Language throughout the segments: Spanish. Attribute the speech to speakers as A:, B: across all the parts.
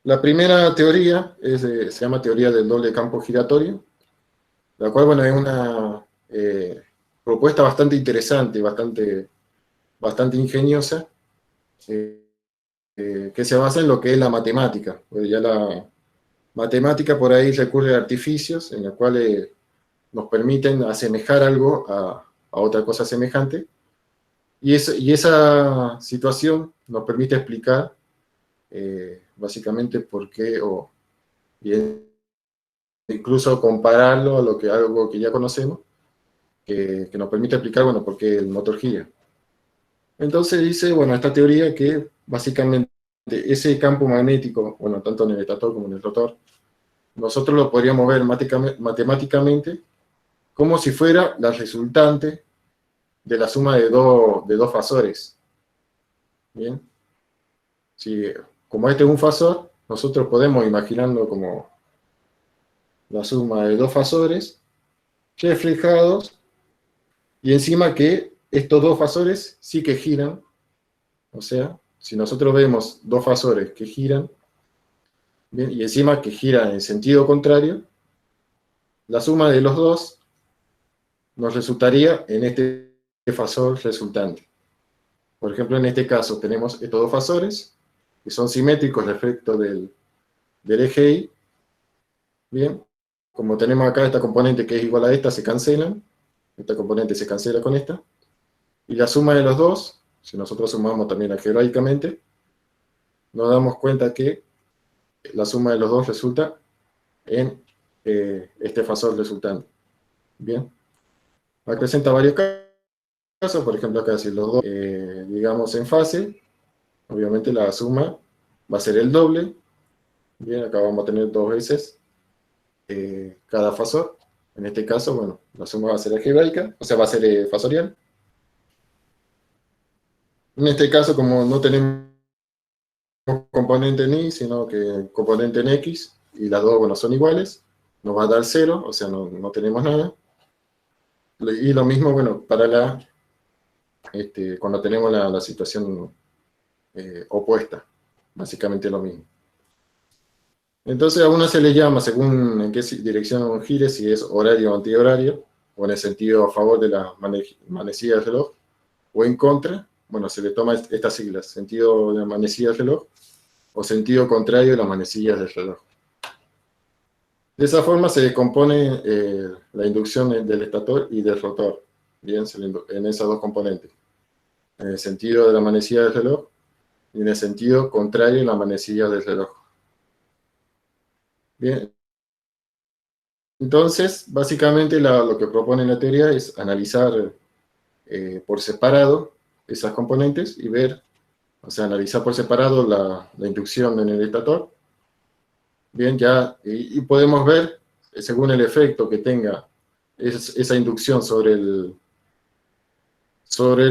A: la primera teoría se llama teoría del doble campo giratorio, la cual, bueno, es una propuesta bastante interesante, bastante ingeniosa, que se basa en lo que es la matemática. Pues ya la matemática por ahí recurre a artificios en los cuales nos permiten asemejar algo a otra cosa semejante, y esa situación nos permite explicar básicamente por qué, o bien, incluso compararlo a algo que ya conocemos, que nos permite explicar, bueno, por qué el motor gira. Entonces dice, bueno, esta teoría que básicamente ese campo magnético, bueno, tanto en el estator como en el rotor, nosotros lo podríamos ver matemáticamente como si fuera la resultante de la suma de dos fasores. Bien, si, como este es un fasor, nosotros podemos imaginarlo como la suma de dos fasores reflejados, y encima que estos dos fasores sí que giran. O sea, si nosotros vemos dos fasores que giran, bien, y encima que giran en sentido contrario, la suma de los dos nos resultaría en este fasor resultante. Por ejemplo, en este caso tenemos estos dos fasores, que son simétricos respecto del eje Y. Bien, como tenemos acá esta componente que es igual a esta, se cancelan. Esta componente se cancela con esta. Y la suma de los dos, si nosotros sumamos también algebraicamente, nos damos cuenta que la suma de los dos resulta en este fasor resultante. Bien, presenta varios casos. Por ejemplo, acá si los dos, digamos, en fase, obviamente la suma va a ser el doble. Bien, acá vamos a tener dos veces cada fasor. En este caso, bueno, la suma va a ser algebraica, o sea, va a ser fasorial. En este caso, como no tenemos componente en Y, sino que componente en X, y las dos, bueno, son iguales, nos va a dar 0, o sea, no tenemos nada. Y lo mismo, bueno, para cuando tenemos la situación opuesta, básicamente lo mismo. Entonces a uno se le llama, según en qué dirección gire, si es horario o antihorario, o en el sentido a favor de la manecilla del reloj, o en contra. Bueno, se le toma estas siglas: sentido de la manecilla del reloj, o sentido contrario de las manecillas del reloj. De esa forma se descompone la inducción del estator y del rotor, bien, en esas dos componentes, en el sentido de la manecilla del reloj y en el sentido contrario de la manecilla del reloj. Bien, entonces, básicamente lo que propone la teoría es analizar por separado esas componentes y ver, o sea, analizar por separado la inducción en el estator. Bien, ya, y podemos ver, según el efecto que tenga esa inducción sobre el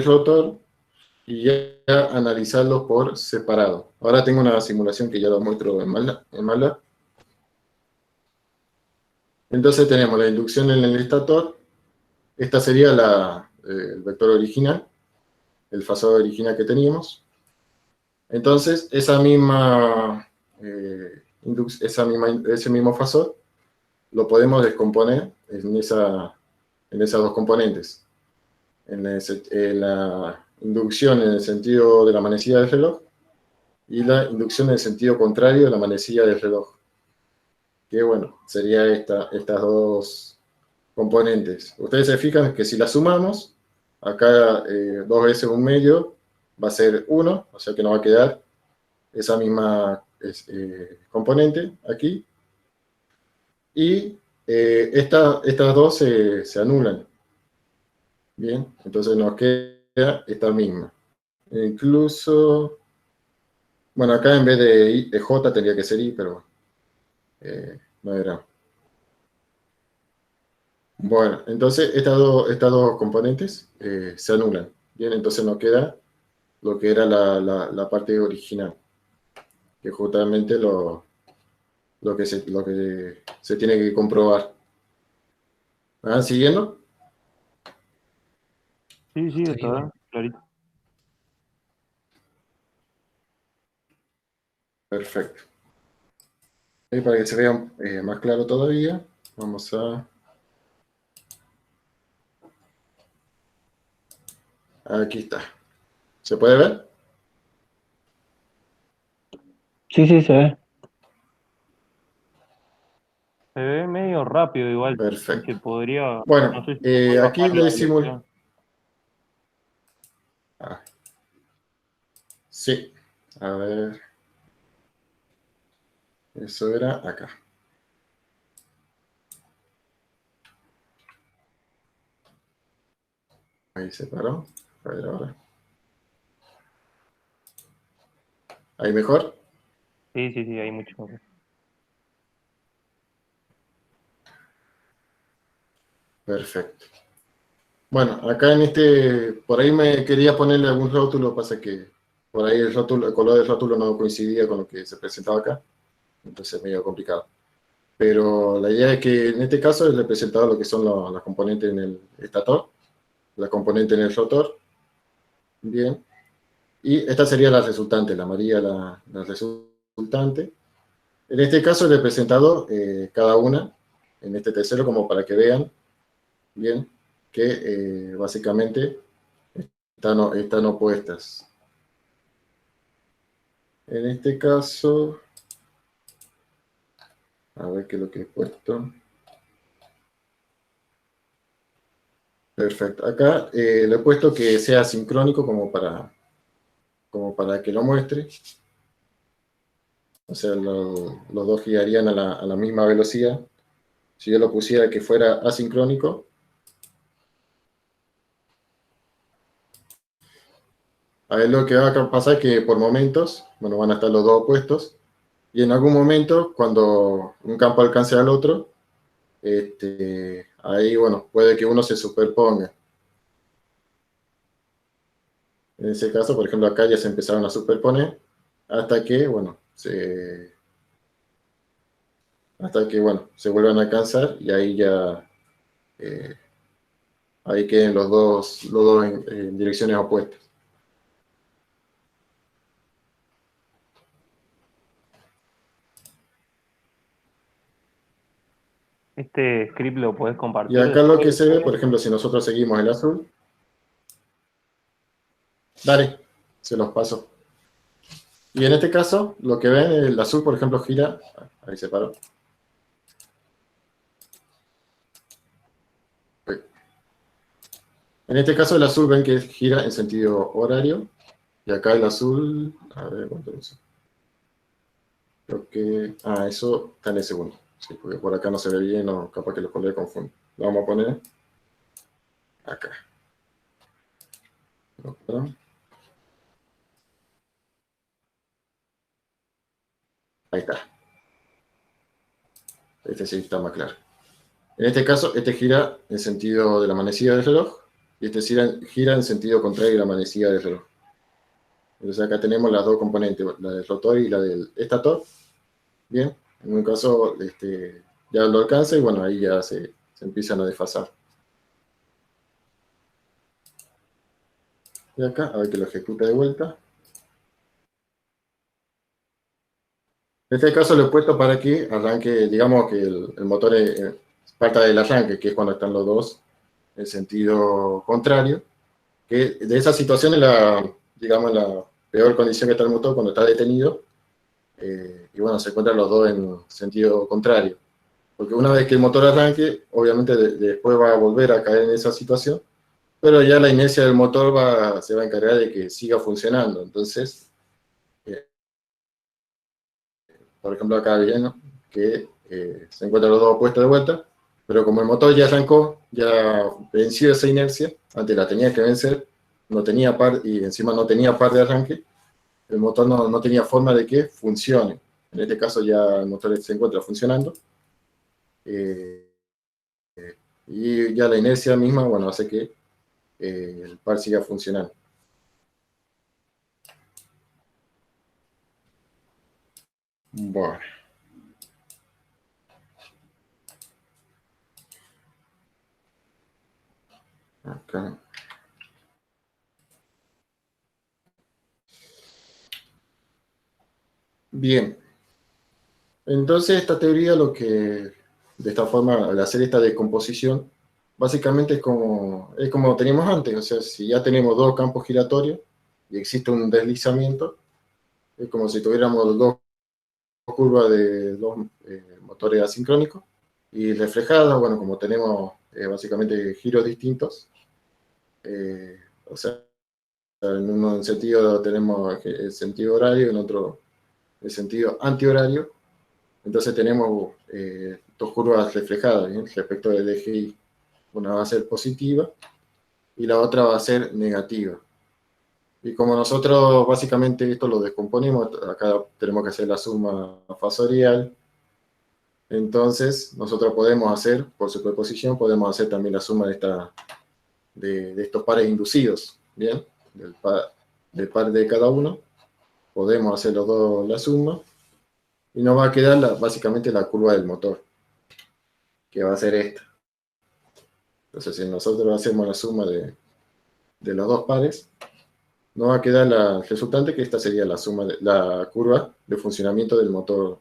A: rotor, y ya analizarlos por separado. Ahora tengo una simulación que ya lo muestro en MATLAB. Entonces tenemos la inducción en el estator. Esta sería el vector original, el fasor original que teníamos. Entonces, ese mismo fasor lo podemos descomponer en esas dos componentes. En la inducción en el sentido de la manecilla del reloj y la inducción en el sentido contrario de la manecilla del reloj. Que bueno, sería estas dos componentes. Ustedes se fijan que si las sumamos, acá 2 veces 1/2 va a ser 1, o sea que nos va a quedar esa misma componente aquí. Y estas dos se anulan. Bien, entonces nos queda esta misma. Incluso, bueno, acá en vez de J tendría que ser I, pero no era. Bueno, entonces estas dos componentes se anulan. Bien, entonces nos queda lo que era la parte original, que justamente lo que se tiene que comprobar. ¿Van siguiendo?
B: Sí, sí,
C: Hasta ahí,
B: está
C: bueno.
B: clarito.
A: Perfecto. Ahí para que se vea más claro todavía, vamos a... Aquí está. ¿Se puede ver?
B: Sí, sí, se ve.
C: Se ve medio rápido igual.
A: Perfecto.
C: Se podría, no
A: Bueno,
C: sé si se puede
A: aquí
C: bajar
A: le
C: la
A: decimos...
C: velocidad.
A: Ah, sí. A ver, eso era acá. Ahí se paró. A ver ahora. ¿Ahí mejor?
C: Sí, sí, sí, hay mucho.
A: Perfecto. Bueno, acá en este, por ahí me quería ponerle algún rótulo, pasa que por ahí el rótulo, el color del rótulo no coincidía con lo que se presentaba acá, entonces es medio complicado. Pero la idea es que en este caso es representado lo que son las componentes en el estator, la componente en el rotor, bien, y esta sería la resultante, la amarilla la resultante. En este caso he representado cada una en este tercero como para que vean, bien, que básicamente están opuestas. En este caso, a ver qué es lo que he puesto. Perfecto. Acá le he puesto que sea sincrónico como para que lo muestre. O sea, los dos girarían a la misma velocidad. Si yo lo pusiera que fuera asincrónico, a ver lo que va a pasar es que por momentos, bueno, van a estar los dos opuestos, y en algún momento, cuando un campo alcance al otro, ahí, bueno, puede que uno se superponga. En ese caso, por ejemplo, acá ya se empezaron a superponer hasta que, bueno, bueno, se vuelvan a alcanzar y ahí ya, eh, ahí queden los dos en direcciones opuestas.
C: Este script lo podés
A: Y
C: compartir
A: acá lo
C: después.
A: que se ve, por ejemplo, si nosotros seguimos el azul, dale, se los paso. Y en este caso, lo que ven, el azul, por ejemplo, gira, ahí se paró. En este caso, el azul ven que gira en sentido horario, y acá el azul, a ver, ¿cuánto es? Creo que, eso está en el segundo. Sí, porque por acá no se ve bien, o capaz que los colores confunden. Lo vamos a poner acá. ¿No? Ahí está. Este sí está más claro. En este caso, este gira en sentido de la manecilla del reloj y este gira en sentido contrario de la manecilla del reloj. Entonces acá tenemos las dos componentes, la del rotor y la del estator. Bien, en un caso ya lo alcanza y bueno, ahí ya se empiezan a desfasar. Y acá, a ver que lo ejecute de vuelta. En este caso lo he puesto para que arranque, digamos que el motor parta del arranque, que es cuando están los dos en sentido contrario. Que de esa situación es digamos, la peor condición que está el motor cuando está detenido. Y bueno, se encuentran los dos en sentido contrario. Porque una vez que el motor arranque, obviamente después va a volver a caer en esa situación, pero ya la inercia del motor se va a encargar de que siga funcionando. Entonces, eh, por ejemplo, acá viene que se encuentran los dos opuestos de vuelta, pero como el motor ya arrancó, ya venció esa inercia, antes la tenía que vencer, no tenía par y encima no tenía par de arranque, el motor no tenía forma de que funcione. En este caso ya el motor se encuentra funcionando eh, y ya la inercia misma, bueno, hace que el par siga funcionando. Bueno, acá. Bien, Entonces, esta teoría, de esta forma, al hacer esta decomposición, básicamente es como teníamos antes, o sea, si ya tenemos dos campos giratorios y existe un deslizamiento, es como si tuviéramos dos curvas de dos motores asincrónicos, y reflejadas, bueno, como tenemos básicamente giros distintos, o sea, en un sentido tenemos el sentido horario, en otro el sentido antihorario, entonces tenemos dos curvas reflejadas, ¿bien? Respecto del eje Y. Una va a ser positiva y la otra va a ser negativa. Y como nosotros básicamente esto lo descomponemos, acá tenemos que hacer la suma fasorial, entonces nosotros podemos hacer, por superposición, podemos hacer también la suma de estos pares inducidos, ¿bien? Del par de cada uno, podemos hacer los dos la suma, y nos va a quedar básicamente la curva del motor, que va a ser esta. Entonces, si nosotros hacemos la suma de los dos pares, nos va a quedar la resultante, que esta sería la curva de funcionamiento del motor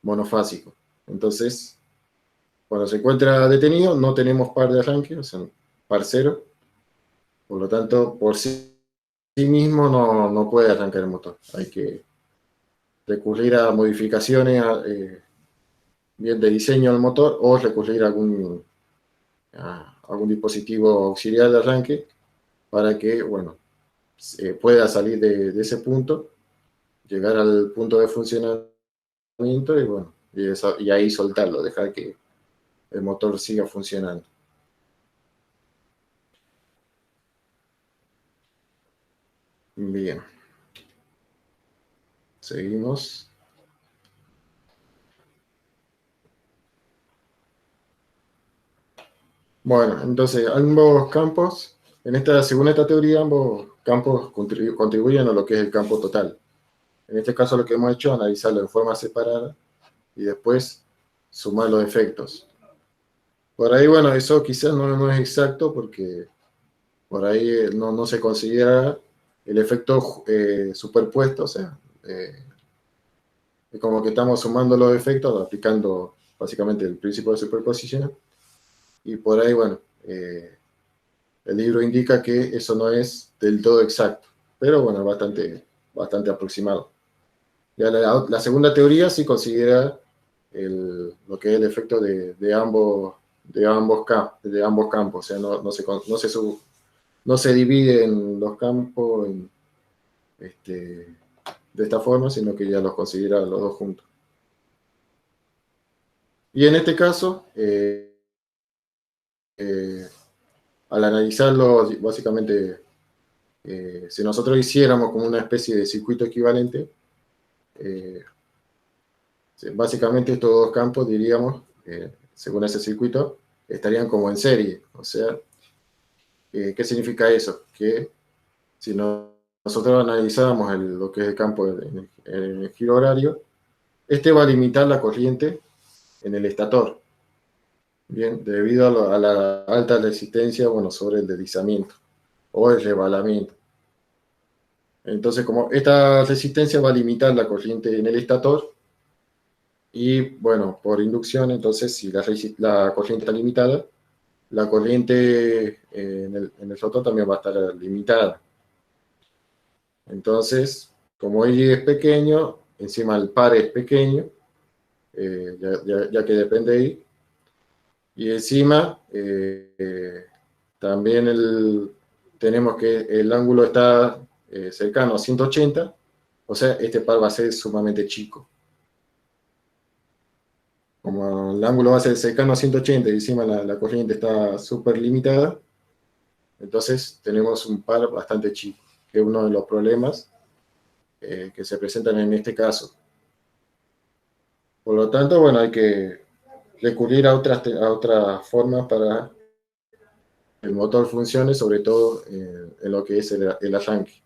A: monofásico. Entonces, cuando se encuentra detenido, no tenemos par de arranque, o sea, par cero. Por lo tanto, por sí mismo no puede arrancar el motor. Hay que recurrir a modificaciones bien de diseño del motor, o recurrir a algún dispositivo auxiliar de arranque para que, bueno, pueda salir de ese punto, llegar al punto de funcionamiento y, bueno, y ahí soltarlo, dejar que el motor siga funcionando. Bien. Seguimos. Bueno, entonces ambos campos, según esta teoría, ambos campos contribuyen a lo que es el campo total. En este caso lo que hemos hecho es analizarlo en forma separada y después sumar los efectos. Por ahí, bueno, eso quizás no es exacto, porque por ahí no se considera el efecto superpuesto, o sea, es como que estamos sumando los efectos, aplicando básicamente el principio de superposición, y por ahí, bueno, el libro indica que eso no es del todo exacto, pero bueno, bastante aproximado. Ya la segunda teoría sí considera lo que es el efecto de ambos campos, o sea, no se dividen los campos de esta forma, sino que ya los considera los dos juntos. Y en este caso, al analizarlo, básicamente, si nosotros hiciéramos como una especie de circuito equivalente, básicamente estos dos campos, diríamos, según ese circuito, estarían como en serie. O sea, ¿qué significa eso? Que si nosotros analizáramos lo que es el campo en el giro horario, este va a limitar la corriente en el estator. Bien, debido a la alta resistencia, bueno, sobre el deslizamiento o el rebalamiento. Entonces, como esta resistencia va a limitar la corriente en el estator, y bueno, por inducción, entonces, si la corriente está limitada, la corriente en el rotor también va a estar limitada. Entonces, como Y es pequeño, encima el par es pequeño, ya que depende de Y, y encima también tenemos que el ángulo está cercano a 180, o sea, este par va a ser sumamente chico. Como el ángulo va a ser cercano a 180 y encima la corriente está súper limitada, entonces tenemos un par bastante chico, que es uno de los problemas que se presentan en este caso. Por lo tanto, bueno, hay que recurrir a otras formas para que el motor funcione, sobre todo en lo que es el arranque.